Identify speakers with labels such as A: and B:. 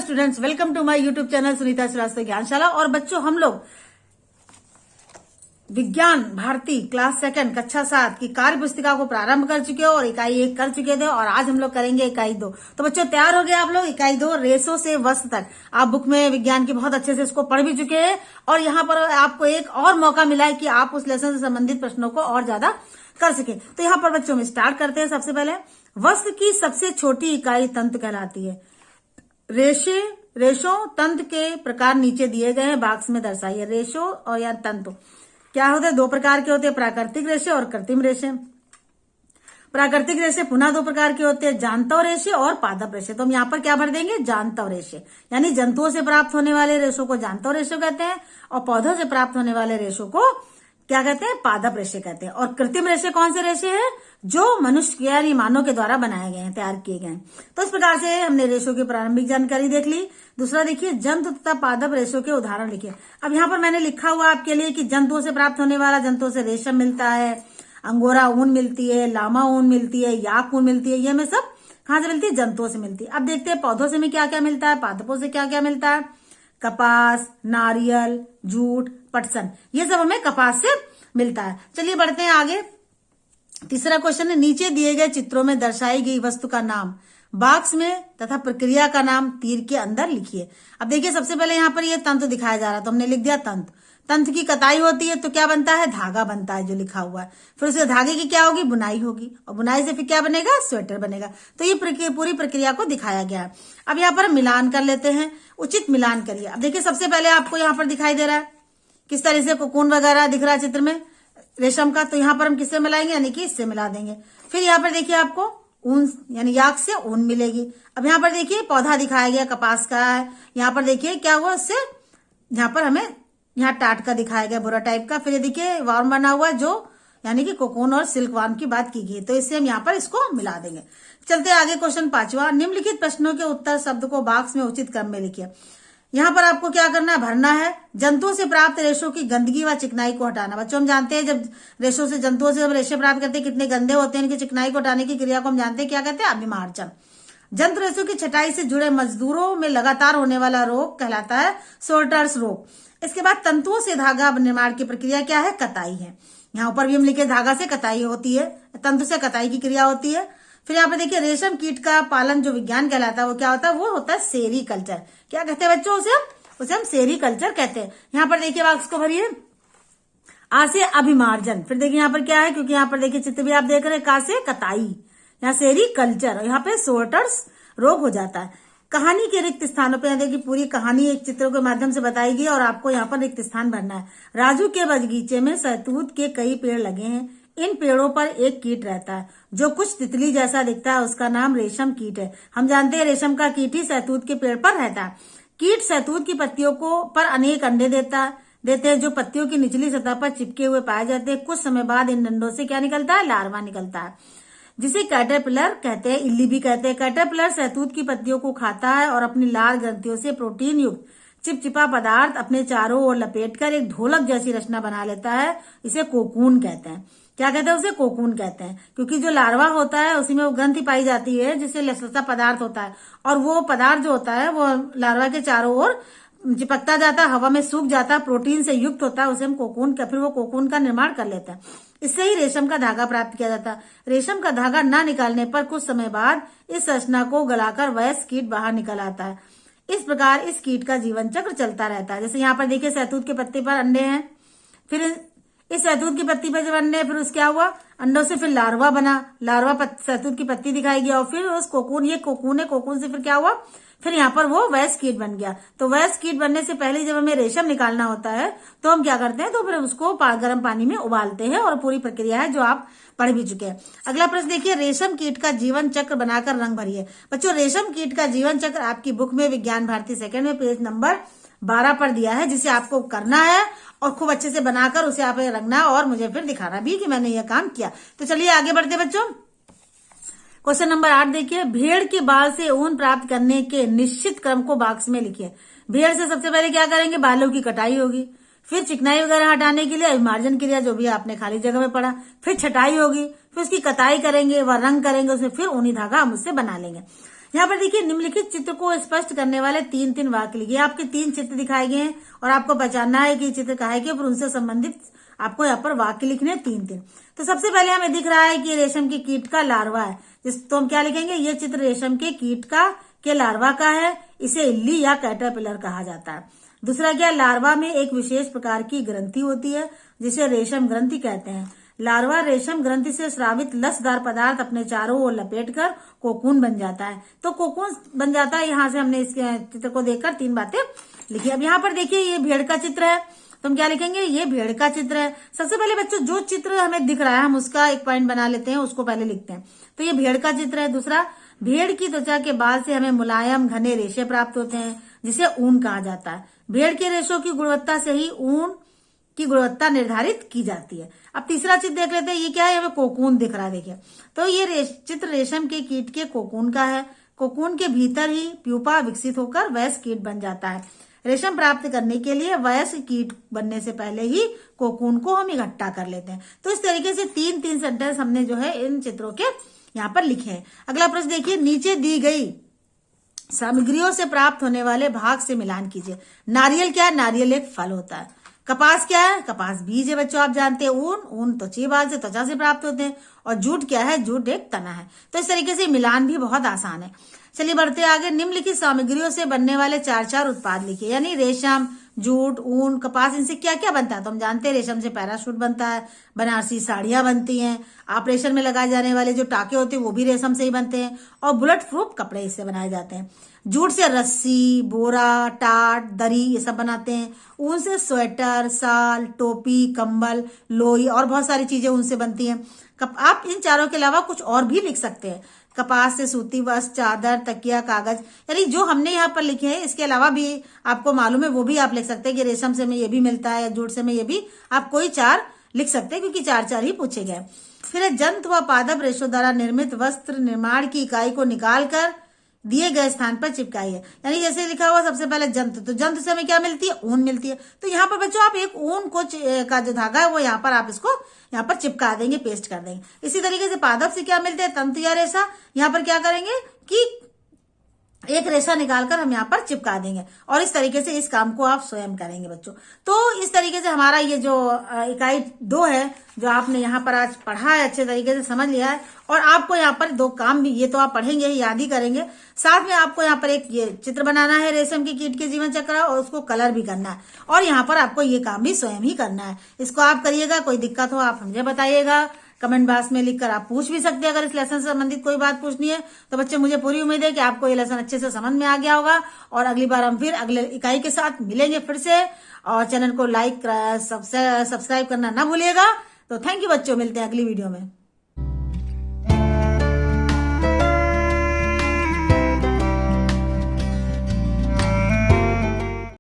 A: Students, welcome to my YouTube channel Sunita Shrivastava Gyanshala. और बच्चों, हम लोग विज्ञान भारती क्लास 2 कक्षा 7 की कार्य पुस्तिका को प्रारंभ कर चुके हो और इकाई 1 कर चुके थे और आज हम लोग करेंगे इकाई 2। तो बच्चों तैयार हो गए आप लोग? इकाई 2 रेशों से वस्तु तक आप बुक में विज्ञान की बहुत अच्छे से इसको पढ़ भी चुके हैं और यहाँ पर आपको एक और मौका मिला है कि आप उस लेसन से संबंधित प्रश्नों को और ज्यादा कर सके। तो यहाँ पर बच्चों में स्टार्ट करते हैं। सबसे पहले वस्तु की सबसे छोटी इकाई तंतु कहलाती है। रेशों तंतु के प्रकार नीचे दिए गए हैं, बॉक्स में दर्शाइए। रेशों और या तंतु क्या होते हैं? 2 प्रकार के होते हैं, प्राकृतिक रेशे और कृत्रिम रेशे। प्राकृतिक रेशे पुनः 2 प्रकार के होते हैं, जांतव रेशे और पादप रेशे। तो हम यहाँ पर क्या भर देंगे? जांतव रेशे, यानी जंतुओं से प्राप्त होने वाले रेशों को जांतव रेशे कहते हैं और पौधों से प्राप्त होने वाले रेशों को क्या कहते हैं? पादप रेशे कहते हैं। और कृत्रिम रेशे कौन से रेशे हैं? जो मनुष्य यानी मानव के द्वारा बनाए गए हैं, तैयार किए गए हैं। तो इस प्रकार से हमने रेशों की प्रारंभिक जानकारी देख ली। दूसरा देखिए, जंतु तथा पादप रेशों के उदाहरण लिखिए। अब यहाँ पर मैंने लिखा हुआ आपके लिए कि जंतुओं से प्राप्त होने वाला, जंतुओं से रेशम मिलता है, अंगोरा ऊन मिलती है, लामा ऊन मिलती है, याक ऊन मिलती है। ये हमें सब कहाँ से मिलती है? जंतुओं से मिलती है। अब देखते हैं पौधों से हमें क्या क्या मिलता है, पादपों से क्या क्या मिलता है। कपास, नारियल, जूट, पटसन, ये सब हमें कपास से मिलता है। चलिए बढ़ते हैं आगे। तीसरा क्वेश्चन है, नीचे दिए गए चित्रों में दर्शाई गई वस्तु का नाम बॉक्स में तथा प्रक्रिया का नाम तीर के अंदर लिखिए। अब देखिए, सबसे पहले यहाँ पर ये तंतु दिखाया जा रहा है तो हमने लिख दिया तंतु। तंतु की कताई होती है तो क्या बनता है? धागा बनता है, जो लिखा हुआ है। फिर उसके धागे की क्या होगी? बुनाई होगी और बुनाई से फिर क्या बनेगा? स्वेटर बनेगा। तो ये पूरी प्रक्रिया को दिखाया गया है। अब यहाँ पर मिलान कर लेते हैं, उचित मिलान करिए। अब देखिए, सबसे पहले आपको यहाँ पर दिखाई दे रहा है किस तरह से कोकून वगैरह दिख रहा है चित्र में रेशम का। तो यहाँ पर हम किससे मिलाएंगे? यानी कि इससे मिला देंगे। फिर यहाँ पर देखिए आपको ऊन यानी याक से ऊन मिलेगी। अब यहाँ पर देखिए पौधा दिखाया गया कपास का है। यहाँ पर देखिए क्या हुआ उससे, यहाँ पर हमें यहाँ टाट का दिखाया गया, बुरा टाइप का। फिर ये देखिए वार्म बना हुआ जो यानी कि कोकून और सिल्क वार्म की बात की गई। तो इससे हम यहाँ पर इसको मिला देंगे। चलते आगे, क्वेश्चन 5वां, निम्नलिखित प्रश्नों के उत्तर शब्द को बॉक्स में उचित क्रम में लिखिए। यहाँ पर आपको क्या करना है? भरना है। जंतुओं से प्राप्त रेशों की गंदगी व चिकनाई को हटाना। बच्चों हम जानते हैं जब रेशों से, जंतुओं से हम रेशे प्राप्त करते हैं कितने गंदे होते हैं। इनकी चिकनाई को हटाने की क्रिया को हम जानते हैं क्या कहते हैं? अभिमार्जन। जंतु रेशों की छटाई से जुड़े मजदूरों में लगातार होने वाला रोग कहलाता है सोर्टर्स रोग। इसके बाद तंतुओं से धागा निर्माण की प्रक्रिया क्या है? कताई है। यहाँ ऊपर भी हम लिखे धागा से कताई होती है, तंतु से कताई की क्रिया होती है। फिर यहाँ पे देखिए रेशम कीट का पालन जो विज्ञान कहलाता है वो क्या होता है? वो होता है सेरीकल्चर। क्या कहते हैं बच्चों? उसे हम सेरीकल्चर कहते हैं। यहाँ पर देखिए बॉक्स को भरिए। आ से अभिमार्जन। फिर देखिए यहाँ पर क्या है, क्योंकि यहाँ पर देखिए चित्र भी आप देख रहे हैं, का से कताई, यहाँ सेरीकल्चर और यहाँ पे सोर्टर्स रोग हो जाता है। कहानी के रिक्त स्थानों पे देखिए पूरी कहानी एक चित्रों के माध्यम से बताई गई और आपको यहाँ पर रिक्त स्थान भरना है। राजू के बगीचे में शहतूत के कई पेड़ लगे हैं। इन पेड़ों पर एक कीट रहता है जो कुछ तितली जैसा दिखता है, उसका नाम रेशम कीट है। हम जानते हैं रेशम का कीट ही शहतूत के पेड़ पर रहता है। कीट शहतूत की पत्तियों को पर अनेक अंडे देते हैं जो पत्तियों की निचली सतह पर चिपके हुए पाए जाते हैं। कुछ समय बाद इन डंडों से क्या निकलता है? लार्वा निकलता है, जिसे कैटरपिलर कहते हैं, इल्ली भी कहते हैं। कैटरपिलर शहतूत की पत्तियों को खाता है और अपनी लाल ग्रंथियों से प्रोटीन युक्त चिपचिपा पदार्थ अपने चारों ओर लपेटकर एक ढोलक जैसी रचना बना लेता है। इसे कोकून कहते हैं। क्या कहते हैं? उसे कोकून कहते हैं, क्योंकि जो लार्वा होता है उसी में वो ग्रंथि पाई जाती है जिससे लसलसा पदार्थ होता है और वो पदार्थ जो होता है वो लार्वा के चारों ओर चिपकता जाता है, हवा में सूख जाता है, प्रोटीन से युक्त होता है। उसे हम कोकून का, फिर वो कोकून का निर्माण कर लेता है। इससे ही रेशम का धागा प्राप्त किया जाता है। रेशम का धागा न निकालने पर कुछ समय बाद इस रचना को गलाकर वयस्क कीट बाहर निकल आता है। इस प्रकार इस कीट का जीवन चक्र चलता रहता है। जैसे यहाँ पर देखिए शहतूत के पत्ते पर अंडे हैं, फिर इस शहतूत की पत्ती पर जब अंडे, फिर उसके क्या हुआ? अंडों से फिर लार्वा बना, लार्वा शहतूत की पत्ती दिखाई गया और फिर उस कोकून, ये कोकून है, कोकून से फिर क्या हुआ? फिर यहाँ पर वो वयस्क कीट बन गया। तो वयस्क कीट बनने से पहले जब हमें रेशम निकालना होता है तो हम क्या करते हैं? तो फिर उसको गर्म पानी में उबालते हैं और पूरी प्रक्रिया है जो आप पढ़ भी चुके हैं। अगला प्रश्न देखिए, रेशम कीट का जीवन चक्र बनाकर रंग भरिए। बच्चों रेशम कीट का जीवन चक्र आपकी बुक में विज्ञान भारती 2 में पेज नंबर 12 पर दिया है, जिसे आपको करना है और खूब अच्छे से बनाकर उसे आप रंगना और मुझे फिर दिखाना भी कि मैंने यह काम किया। तो चलिए आगे बढ़ते बच्चों। क्वेश्चन नंबर 8 देखिए, भेड़ के बाल से ऊन प्राप्त करने के निश्चित क्रम को बॉक्स में लिखिए। भेड़ से सबसे पहले क्या करेंगे? बालों की कटाई होगी, फिर चिकनाई वगैरह हटाने के लिए अभिमार्जन क्रिया जो भी आपने खाली जगह में पढ़ा, फिर छटाई होगी, फिर उसकी कताई करेंगे, वह रंग करेंगे, उसमें फिर ऊनी धागा हम उससे बना लेंगे। यहाँ पर देखिए निम्नलिखित चित्र को स्पष्ट करने वाले 3-3 वाक्य लिखिए। आपके 3 चित्र दिखाए गए हैं और आपको पहचानना है कि चित्र कहाँ के, फिर उनसे संबंधित आपको यहाँ पर वाक्य लिखने हैं 3-3। तो सबसे पहले हमें दिख रहा है कि रेशम के कीट का लार्वा है, तो हम क्या लिखेंगे, ये चित्र रेशम के कीट के लार्वा का है। इसे इल्ली या कैटरपिलर कहा जाता है। दूसरा क्या, लार्वा में एक विशेष प्रकार की ग्रंथि होती है जिसे रेशम ग्रंथि कहते हैं। लार्वा रेशम ग्रंथि से स्रावित लसदार पदार्थ अपने चारों ओर लपेटकर कोकून बन जाता है। तो कोकून बन जाता है। यहाँ से हमने इस चित्र को देखकर 3 बातें लिखी। अब यहाँ पर देखिए ये भेड़ का चित्र है, तो हम क्या लिखेंगे, ये भेड़ का चित्र है। सबसे पहले बच्चों जो चित्र हमें दिख रहा है हम उसका एक पॉइंट बना लेते हैं, उसको पहले लिखते हैं। तो ये भेड़ का चित्र है। दूसरा, भेड़ की त्वचा के बाल से हमें मुलायम घने रेशे प्राप्त होते हैं जिसे ऊन कहा जाता है। भेड़ के रेशों की गुणवत्ता से ही ऊन की गुणवत्ता निर्धारित की जाती है। अब तीसरा चित्र देख लेते हैं, ये क्या है, हमें कोकून दिख रहा है। देखिए तो ये चित्र रेशम के कीट के कोकून का है। कोकून के भीतर ही प्यूपा विकसित होकर वयस्क कीट बन जाता है। रेशम प्राप्त करने के लिए वयस्क कीट बनने से पहले ही कोकून को हम इकट्ठा कर लेते हैं। तो इस तरीके से 3-3 सेंटेंस हमने जो है इन चित्रों के यहाँ पर लिखे हैं। अगला प्रश्न देखिए, नीचे दी गई सामग्रियों से प्राप्त होने वाले भाग से मिलान कीजिए। नारियल क्या है, नारियल एक फल होता है। कपास क्या है, कपास बीज है बच्चों, आप जानते हैं। ऊन त्वचा बाल से, त्वचा से प्राप्त होते हैं। और जूट क्या है, जूट एक तना है। तो इस तरीके से मिलान भी बहुत आसान है। चलिए बढ़ते आगे। निम्नलिखित सामग्रियों से बनने वाले 4 उत्पाद लिखिए, यानी रेशम, जूट, ऊन, कपास, इनसे क्या क्या बनता है। तो हम जानते हैं रेशम से पैराशूट बनता है, बनारसी साड़ियां बनती हैं, ऑपरेशन में लगाए जाने वाले जो टाके होते हैं वो भी रेशम से ही बनते हैं, और बुलेट प्रूफ कपड़े इससे बनाए जाते हैं। जूट से रस्सी, बोरा, टाट, दरी ये सब बनाते हैं। ऊन से स्वेटर, शाल, टोपी, कंबल, लोई और बहुत सारी चीजें ऊन से बनती हैं। आप इन चारों के अलावा कुछ और भी लिख सकते हैं। कपास से सूती वस्त्र, चादर, तकिया, कागज, यानी जो हमने यहाँ पर लिखे हैं इसके अलावा भी आपको मालूम है वो भी आप लिख सकते हैं कि रेशम से में ये भी मिलता है, जूट से में ये भी, आप कोई 4 लिख सकते हैं क्योंकि 4 ही पूछे गए। फिर जंतु व पादप रेशों द्वारा निर्मित वस्त्र निर्माण की इकाई को निकालकर दिए गए स्थान पर चिपकाइए। यानी जैसे लिखा हुआ सबसे पहले जंतु, तो जंतु से हमें क्या मिलती है, ऊन मिलती है। तो यहाँ पर बच्चों आप एक ऊन को का जो धागा है वो यहाँ पर आप इसको यहाँ पर चिपका देंगे, पेस्ट कर देंगे। इसी तरीके से पादप से क्या मिलते हैं, तंतु या रेशा। यहाँ पर क्या करेंगे कि एक रेशा निकालकर हम यहाँ पर चिपका देंगे और इस तरीके से इस काम को आप स्वयं करेंगे बच्चों। तो इस तरीके से हमारा ये जो इकाई 2 है जो आपने यहाँ पर आज पढ़ा है, अच्छे तरीके से समझ लिया है। और आपको यहाँ पर 2 काम भी, ये तो आप पढ़ेंगे, याद ही करेंगे, साथ में आपको यहाँ पर एक ये चित्र बनाना है रेशम की कीट के जीवन चक्र और उसको कलर भी करना है। और यहाँ पर आपको ये काम भी स्वयं ही करना है। इसको आप करिएगा। कोई दिक्कत हो आप मुझे बताइएगा, कमेंट बॉक्स में लिखकर आप पूछ भी सकते हैं। अगर इस लेसन से संबंधित कोई बात पूछनी है तो बच्चे मुझे पूरी उम्मीद है कि आपको ये लेसन अच्छे से समझ में आ गया होगा। और अगली बार हम फिर अगले इकाई के साथ मिलेंगे फिर से। और चैनल को लाइक सब्सक्राइब करना ना भूलिएगा। तो थैंक यू बच्चों, मिलते हैं अगली वीडियो में।